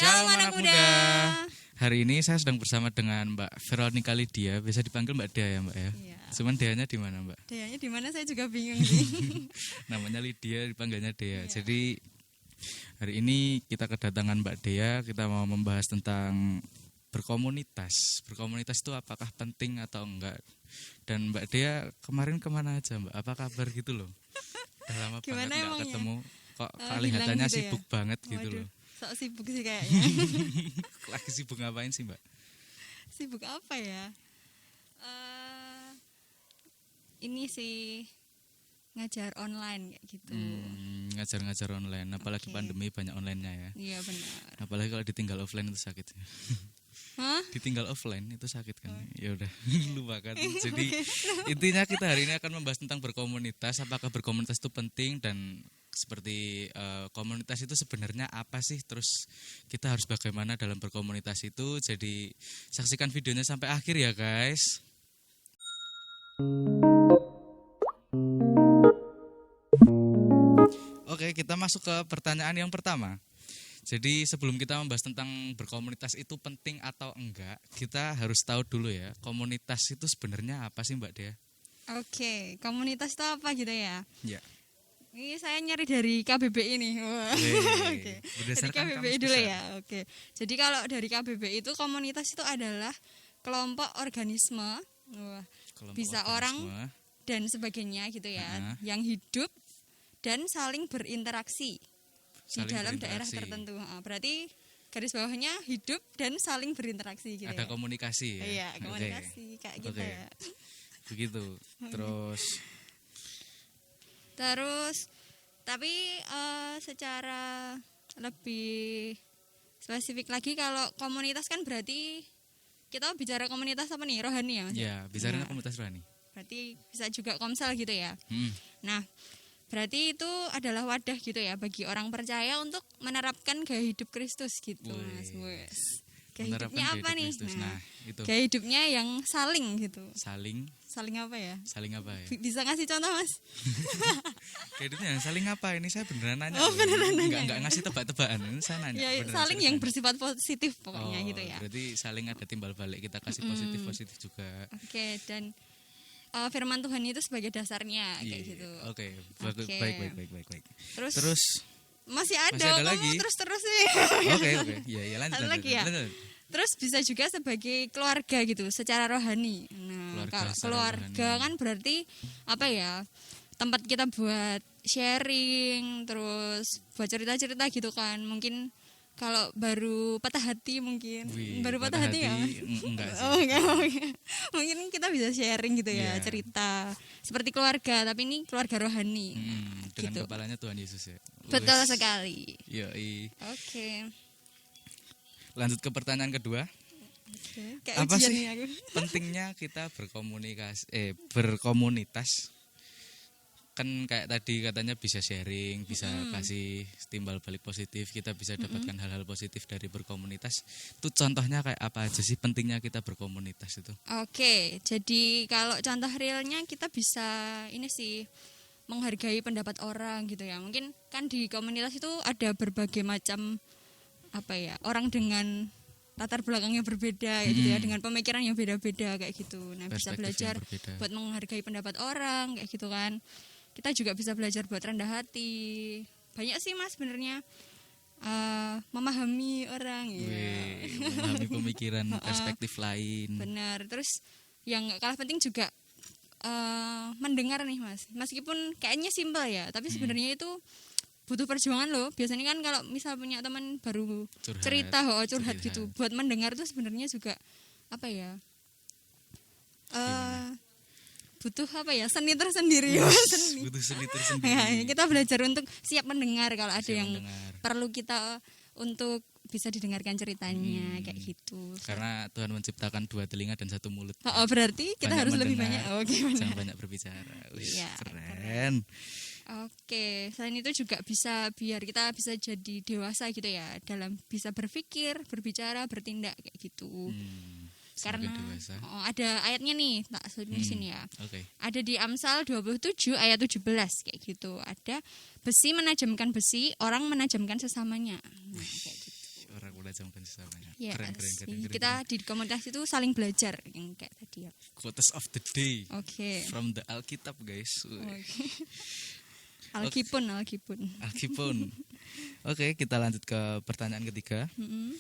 Shalom anak muda. Hari ini saya sedang bersama dengan Mbak Veronica Lydia, bisa dipanggil Mbak Dea ya Mbak ya. Iya. Cuman Deanya di mana Mbak? Deanya di mana saya juga bingung sih. Namanya Lydia, dipanggilnya Dea. Iya. Jadi hari ini kita kedatangan Mbak Dea, kita mau membahas tentang berkomunitas. Berkomunitas itu apakah penting atau enggak? Dan Mbak Dea kemarin kemana aja Mbak? Apa kabar gitu loh? Udah lama Gimana banget nggak emangnya? ketemu. Kok Hilang kelihatannya gitu ya? sibuk banget gitu Waduh, loh. sok sibuk sih kayaknya. Lagi sibuk ngapain sih Mbak? Sibuk apa ya? Ini sih ngajar online kayak gitu. Ngajar-ngajar online, apalagi Oke. pandemi banyak online-nya ya. Iya benar. Apalagi kalau ditinggal offline itu sakit. Hah? Ditinggal offline itu sakit kan. Ya udah, lupakan. Jadi intinya kita hari ini akan membahas tentang berkomunitas, apakah berkomunitas itu penting dan seperti komunitas itu sebenarnya apa sih, terus kita harus bagaimana dalam berkomunitas itu. Jadi saksikan videonya sampai akhir ya guys. Oke, kita masuk ke pertanyaan yang pertama. Jadi sebelum kita membahas tentang berkomunitas itu penting atau enggak, kita harus tahu dulu ya, komunitas itu sebenarnya apa sih Mbak Dea? Oke, komunitas itu apa gitu ya? Ya. Ini saya nyari dari KBBI nih. Wah. Oke. Dari Berdasarkan KBBI Kamus dulu Besar. ya. Oke. Jadi kalau dari KBBI itu komunitas itu adalah kelompok organisme. Wah. Kelompok Bisa organisme. Dan sebagainya gitu ya, Aha. yang hidup dan saling berinteraksi Saling di dalam daerah berinteraksi. tertentu. Berarti garis bawahnya hidup dan saling berinteraksi gitu Ada ya. komunikasi ya. Iya, Oke. komunikasi kayak gitu Oke. ya. Begitu. Terus tapi secara lebih spesifik lagi, kalau komunitas kan berarti kita bicara komunitas apa nih? Rohani ya Mas? Ya, bicaranya Nah. komunitas rohani. Berarti bisa juga komsel gitu ya. Hmm. Nah, berarti itu adalah wadah gitu ya bagi orang percaya untuk menerapkan gaya hidup Kristus gitu, Mas. Wes. Wes. Gaya Menerapkan hidupnya gaya apa hidup nih? Kristus. Nah, itu. Gaya hidupnya yang saling gitu. Saling Saling apa ya? apa ya? Bisa ngasih contoh, Mas? Kayak hidupnya saling apa? Ini saya beneran nanya. Oh, loh. beneran nanya. Enggak ngasih tebak-tebakan. Ini saya nanya. Ya, beneran saling serius yang nanya. bersifat positif pokoknya Oh, gitu ya. Berarti saling ada timbal balik, kita kasih positif juga. Oke, dan firman Tuhan itu sebagai dasarnya kayak Iya, gitu. Oke, Oke. baik. Terus, Terus masih ada, masih ada kamu lagi? terus sih. oke. Ya lanjut. Ada lagi ya? Lanjut. Terus bisa juga sebagai keluarga gitu, secara rohani. Nah, Keluarga kalau secara keluarga rohani. kan berarti apa ya? Tempat kita buat sharing, terus buat cerita-cerita gitu kan. Mungkin kalau baru patah hati mungkin. Wih, Baru patah hati ya? Enggak sih. Oh, enggak. Mungkin kita bisa sharing gitu ya, Iya. cerita. Seperti keluarga, tapi ini keluarga rohani. Dengan gitu. kepalanya Tuhan Yesus ya. Betul Wes. sekali. Yoi. Oke. Lanjut ke pertanyaan kedua. Kayak Apa ujian sih nih aku. pentingnya kita berkomunitas? Kan kayak tadi katanya bisa sharing, bisa kasih timbal balik positif, kita bisa dapatkan hal-hal positif dari berkomunitas. Itu contohnya kayak apa aja sih pentingnya kita berkomunitas itu? Oke, jadi kalau contoh realnya kita bisa ini sih, menghargai pendapat orang gitu ya. Mungkin kan di komunitas itu ada berbagai macam apa ya, orang dengan latar belakangnya berbeda kayak gitu ya, dengan pemikiran yang beda-beda kayak gitu. Nah, bisa Perspektif belajar yang berbeda. buat menghargai pendapat orang kayak gitu kan. Kita juga bisa belajar buat rendah hati. Banyak sih Mas sebenarnya. Memahami orang ya. Wih, memahami pemikiran perspektif lain. Benar. Terus yang gak kalah penting juga mendengar nih Mas. Meskipun kayaknya simpel ya, tapi sebenarnya itu butuh perjuangan loh. Biasanya kan kalau misal punya teman baru Curhat. curhat gitu, buat mendengar tuh sebenarnya juga apa ya? Butuh apa ya? Seni tersendiri. Seni. Butuh seni Ya, tersendiri. kita belajar untuk siap mendengar kalau ada Siap yang mendengar. perlu kita untuk bisa didengarkan ceritanya kayak gitu. Karena Tuhan menciptakan 2 telinga dan 1 mulut. Oh, berarti kita Banyak harus lebih mendengar, banyak. Oh, gimana? Jangan banyak berbicara. Wih, Iya, keren. Oke, selain itu juga bisa biar kita bisa jadi dewasa gitu ya, dalam bisa berpikir, berbicara, bertindak kayak gitu. Semakin Karena dewasa. ada ayatnya nih, tak di sini ya. Oke. Ada di Amsal 27 ayat 17 kayak gitu. Ada besi menajamkan besi, orang menajamkan sesamanya. Nah, kayak gitu. Orang mentajamkan sesamanya. Yes. Keren. Kita di komunitas itu saling belajar yang kayak tadi ya. Quotes of the day Oke. from the Alkitab guys. Alkipun. Alkipun. Oke, kita lanjut ke pertanyaan ketiga. Mm-mm.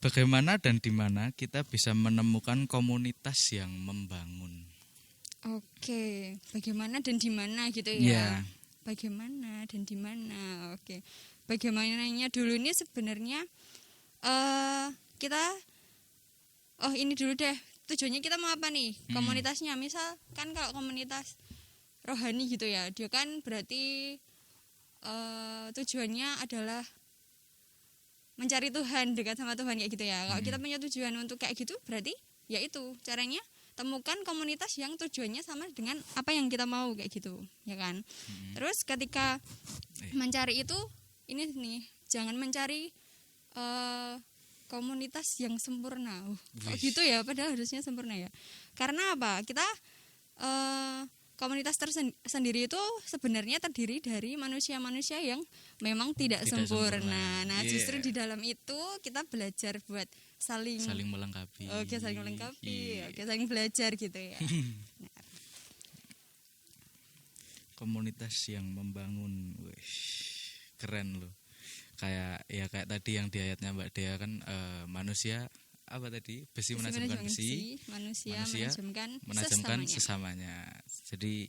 Bagaimana dan di mana kita bisa menemukan komunitas yang membangun? Oke, bagaimana dan di mana gitu ya? Iya. Bagaimana dan di mana? Oke. Bagaimananya dulu ini sebenarnya kita ini dulu deh. Tujuannya kita mau apa nih? Komunitasnya misal kan kalau komunitas rohani gitu ya. Dia kan berarti tujuannya adalah mencari Tuhan, dekat sama Tuhan kayak gitu ya. Kalau kita punya tujuan untuk kayak gitu berarti ya itu caranya temukan komunitas yang tujuannya sama dengan apa yang kita mau kayak gitu, ya kan? Terus ketika mencari itu ini nih, jangan mencari komunitas yang sempurna. Kok gitu ya, padahal harusnya sempurna ya. Karena apa? Kita komunitas tersendiri itu sebenarnya terdiri dari manusia-manusia yang memang tidak sempurna. Nah, justru di dalam itu kita belajar buat saling melengkapi. Oke, saling melengkapi. Oke, saling belajar gitu ya. Komunitas yang membangun. Wih, keren loh. Kayak tadi yang di ayatnya Mbak Dea kan manusia apa tadi? Besi menajamkan besi, manusia menajamkan sesamanya. Jadi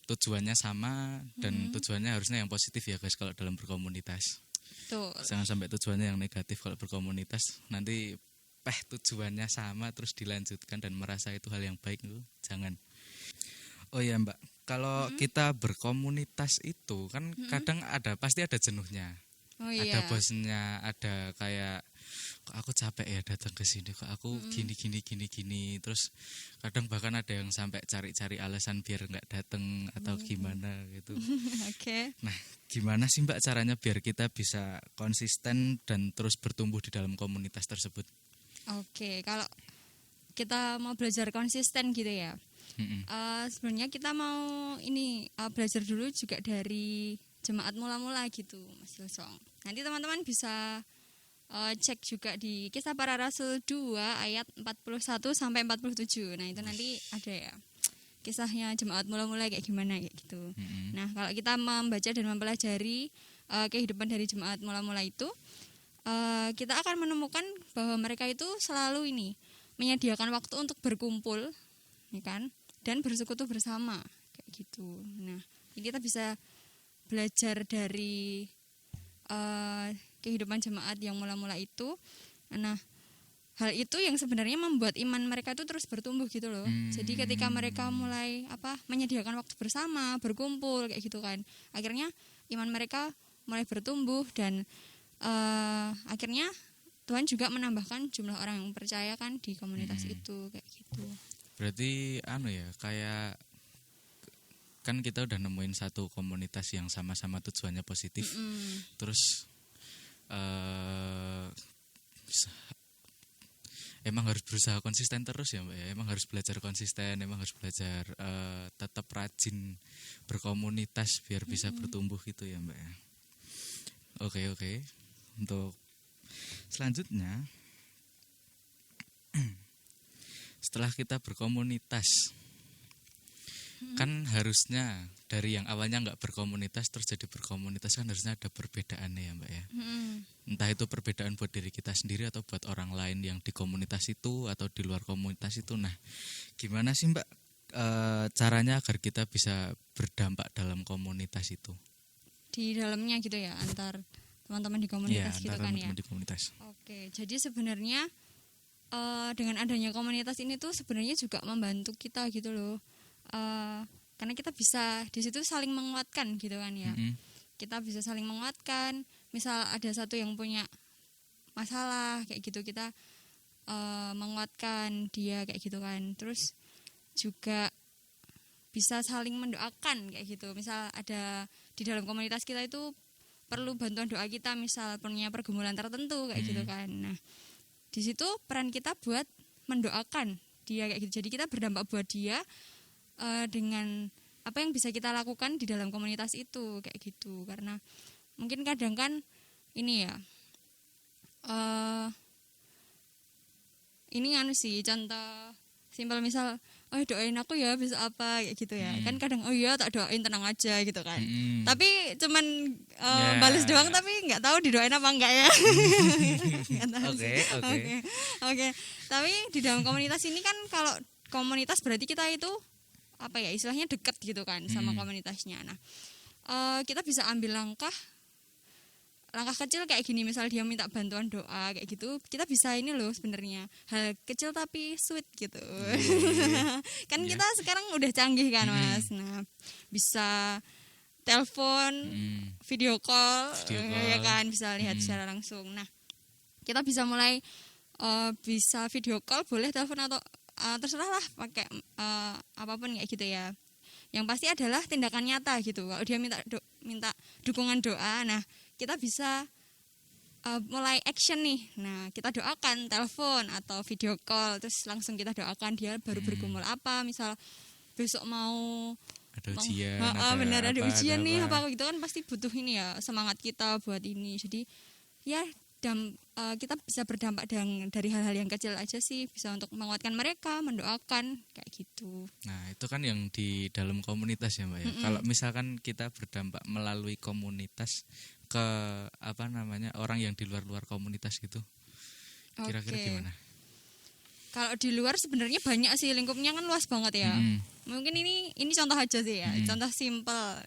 tujuannya sama dan tujuannya harusnya yang positif ya guys kalau dalam berkomunitas. Tuh. Jangan sampai tujuannya yang negatif kalau berkomunitas. Nanti tujuannya sama terus dilanjutkan dan merasa itu hal yang baik loh. Jangan. Oh ya Mbak, kalau kita berkomunitas itu kan kadang pasti ada jenuhnya. Oh, iya. Ada bosnya, ada kayak kok aku capek ya datang ke sini, kok aku gini. Terus kadang bahkan ada yang sampai cari-cari alasan biar nggak datang atau gimana gitu. Oke. Nah, gimana sih Mbak caranya biar kita bisa konsisten dan terus bertumbuh di dalam komunitas tersebut? Oke, kalau kita mau belajar konsisten gitu ya. Sebenarnya kita mau belajar dulu juga dari jemaat mula-mula gitu, Mas Yosong. Nanti teman-teman bisa cek juga di Kisah Para Rasul 2 ayat 41 sampai 47. Nah, itu nanti ada ya kisahnya jemaat mula-mula kayak gimana kayak gitu. Nah, kalau kita membaca dan mempelajari kehidupan dari jemaat mula-mula itu, kita akan menemukan bahwa mereka itu selalu menyediakan waktu untuk berkumpul, ya kan? Dan bersekutu bersama kayak gitu. Nah, ini kita bisa belajar dari kehidupan jemaat yang mula-mula itu. Nah, hal itu yang sebenarnya membuat iman mereka itu terus bertumbuh gitu loh. Jadi ketika mereka mulai menyediakan waktu bersama, berkumpul kayak gitu kan, akhirnya iman mereka mulai bertumbuh dan akhirnya Tuhan juga menambahkan jumlah orang yang percaya kan di komunitas itu kayak gitu. Berarti kayak kan kita udah nemuin satu komunitas yang sama-sama tujuannya positif. Terus emang harus berusaha konsisten terus ya Mbak ya. Emang harus belajar konsisten, emang harus belajar tetap rajin berkomunitas biar bisa bertumbuh gitu ya Mbak ya. Oke. Untuk selanjutnya, setelah kita berkomunitas, kan harusnya dari yang awalnya nggak berkomunitas terus jadi berkomunitas kan harusnya ada perbedaannya ya Mbak ya. Entah itu perbedaan buat diri kita sendiri atau buat orang lain yang di komunitas itu atau di luar komunitas itu. Nah, gimana sih Mbak caranya agar kita bisa berdampak dalam komunitas itu? Di dalamnya gitu ya, antar teman-teman di komunitas gitu kan ya. Di komunitas. Oke, jadi sebenarnya dengan adanya komunitas ini tuh sebenarnya juga membantu kita gitu loh. Karena kita bisa di situ saling menguatkan gitu kan ya. Kita bisa saling menguatkan. Misal ada satu yang punya masalah kayak gitu, kita menguatkan dia kayak gitu kan. Terus juga bisa saling mendoakan kayak gitu. Misal ada di dalam komunitas kita itu perlu bantuan doa kita, misal punya pergumulan tertentu kayak gitu kan. Nah, di situ peran kita buat mendoakan dia kayak gitu. Jadi kita berdampak buat dia dengan apa yang bisa kita lakukan di dalam komunitas itu kayak gitu. Karena mungkin kadang kan ini anu sih contoh simpel, misal oh doain aku ya besok apa kayak gitu ya. Kan kadang oh iya tak doain, tenang aja gitu kan. Tapi cuman balas doang tapi nggak tahu didoain apa enggak ya. Nggak tahu Oke, sih. oke. Oke. Tapi di dalam komunitas ini kan, kalau komunitas berarti kita itu apa ya, istilahnya dekat gitu kan sama komunitasnya. Nah, kita bisa ambil langkah kecil kayak gini, misal dia minta bantuan doa kayak gitu, kita bisa ini loh sebenarnya hal kecil tapi sweet gitu. Kan kita sekarang udah canggih kan Mas. Nah, bisa telepon, video call, ya kan, bisa lihat secara langsung. Nah, kita bisa mulai bisa video call, boleh telepon atau terserah lah pakai apapun kayak gitu ya. Yang pasti adalah tindakan nyata gitu. Kalau dia minta dukungan doa, nah kita bisa mulai action nih. Nah, kita doakan, telepon atau video call, terus langsung kita doakan dia baru bergumul apa, misal besok mau Ada ujian, benar ada ujian nih apa. apa gitu kan, pasti butuh ini ya, semangat kita buat ini. Jadi ya kita bisa berdampak dari hal-hal yang kecil aja sih, bisa untuk menguatkan mereka, mendoakan kayak gitu. Nah, itu kan yang di dalam komunitas ya, Mbak ya. Kalau misalkan kita berdampak melalui komunitas ke orang yang di luar komunitas gitu. Kira-kira Oke. gimana? Kalau di luar sebenarnya banyak sih, lingkupnya kan luas banget ya. Mungkin ini contoh aja sih ya, contoh simpel.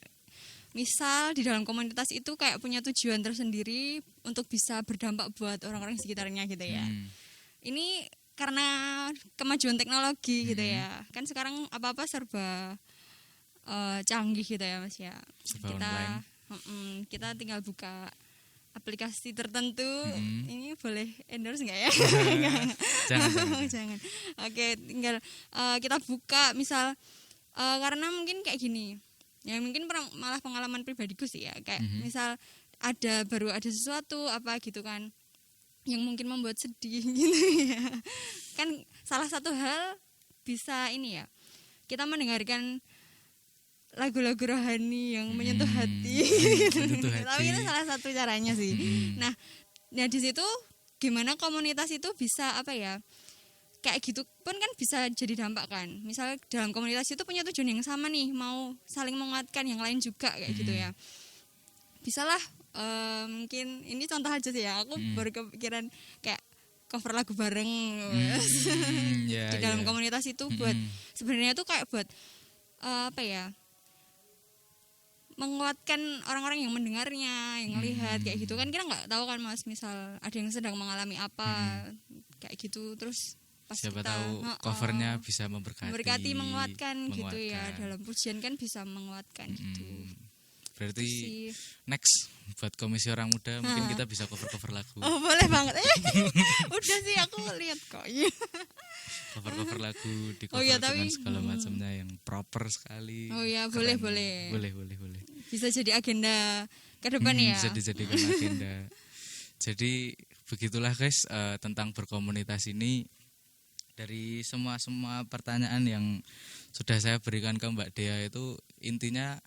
Misal di dalam komunitas itu kayak punya tujuan tersendiri untuk bisa berdampak buat orang-orang sekitarnya gitu ya. Ini karena kemajuan teknologi gitu ya. Kan sekarang apa-apa serba canggih gitu ya Mas ya. Serba online. Kita tinggal buka aplikasi tertentu. Ini boleh endorse nggak ya? Jangan. Oke, tinggal kita buka misal karena mungkin kayak gini. Ya mungkin malah pengalaman pribadiku sih ya, kayak misal baru ada sesuatu apa gitu kan yang mungkin membuat sedih gitu ya. Kan salah satu hal bisa ini ya, kita mendengarkan lagu-lagu rohani yang menyentuh hati. Tapi itu salah satu caranya sih. Nah, di situ gimana komunitas itu bisa apa ya? Kayak gitu pun kan bisa jadi dampak kan. Misal dalam komunitas itu punya tujuan yang sama nih, mau saling menguatkan yang lain juga kayak gitu ya. Bisalah mungkin ini contoh aja sih ya. Aku baru kepikiran kayak cover lagu bareng di dalam komunitas itu buat sebenarnya tuh kayak buat apa ya? Menguatkan orang-orang yang mendengarnya, yang melihat kayak gitu kan, kita nggak tahu kan Mas, misal ada yang sedang mengalami apa kayak gitu, terus pas siapa kita tahu covernya bisa memberkati, menguatkan gitu ya, dalam pujian kan bisa menguatkan gitu. Berarti next buat komisi orang muda mungkin kita bisa cover lagu. Oh boleh banget. Udah sih aku lihat kok. Cover lagu di cover dengan segala macamnya yang proper sekali. Oh ya, keren. boleh. Boleh. Bisa jadi agenda ke depan ya. Bisa dijadikan agenda. Jadi begitulah guys tentang berkomunitas ini. Dari semua pertanyaan yang sudah saya berikan ke Mbak Dea itu intinya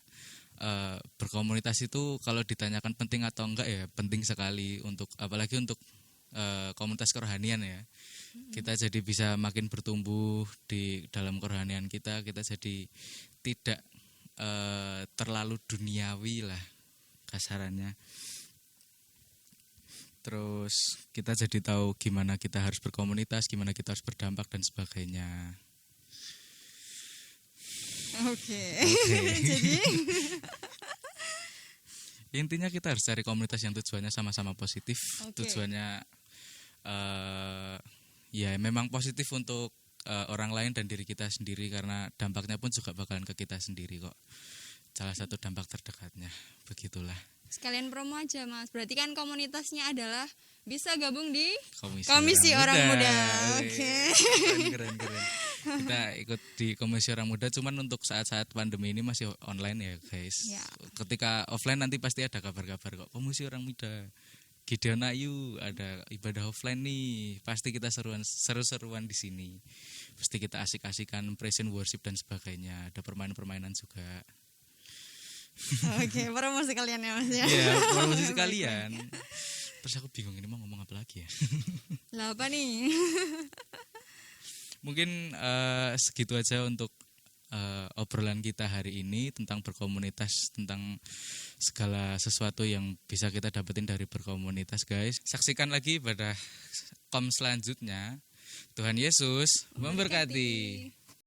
berkomunitas itu kalau ditanyakan penting atau enggak ya penting sekali, apalagi untuk komunitas kerohanian ya. Kita jadi bisa makin bertumbuh di dalam kerohanian kita jadi tidak terlalu duniawi lah kasarannya. Terus kita jadi tahu gimana kita harus berkomunitas, gimana kita harus berdampak dan sebagainya. Oke. Jadi intinya kita harus cari komunitas yang tujuannya sama-sama positif. Tujuannya ya memang positif untuk orang lain dan diri kita sendiri, karena dampaknya pun juga bakalan ke kita sendiri kok. Salah satu dampak terdekatnya, begitulah. Sekalian promo aja Mas, berarti kan komunitasnya adalah bisa gabung di Komisi Orang Muda. Oke. Keren. Kita ikut di Komisi Orang Muda, cuman untuk saat-saat pandemi ini masih online ya guys. Ya. Ketika offline nanti pasti ada kabar-kabar kok. Komisi Orang Muda, Gideon Ayu, ada ibadah offline nih. Pasti kita seru-seruan di sini. Pasti kita asik-asikan present worship dan sebagainya. Ada permainan-permainan juga. Oke, promosi kalian ya Mas ya. Iya, promosi sekalian. Terus aku bingung ini mau ngomong apa lagi ya. Lah apa nih? Mungkin segitu aja untuk obrolan kita hari ini tentang berkomunitas, tentang segala sesuatu yang bisa kita dapetin dari berkomunitas, guys. Saksikan lagi pada kom selanjutnya. Tuhan Yesus memberkati.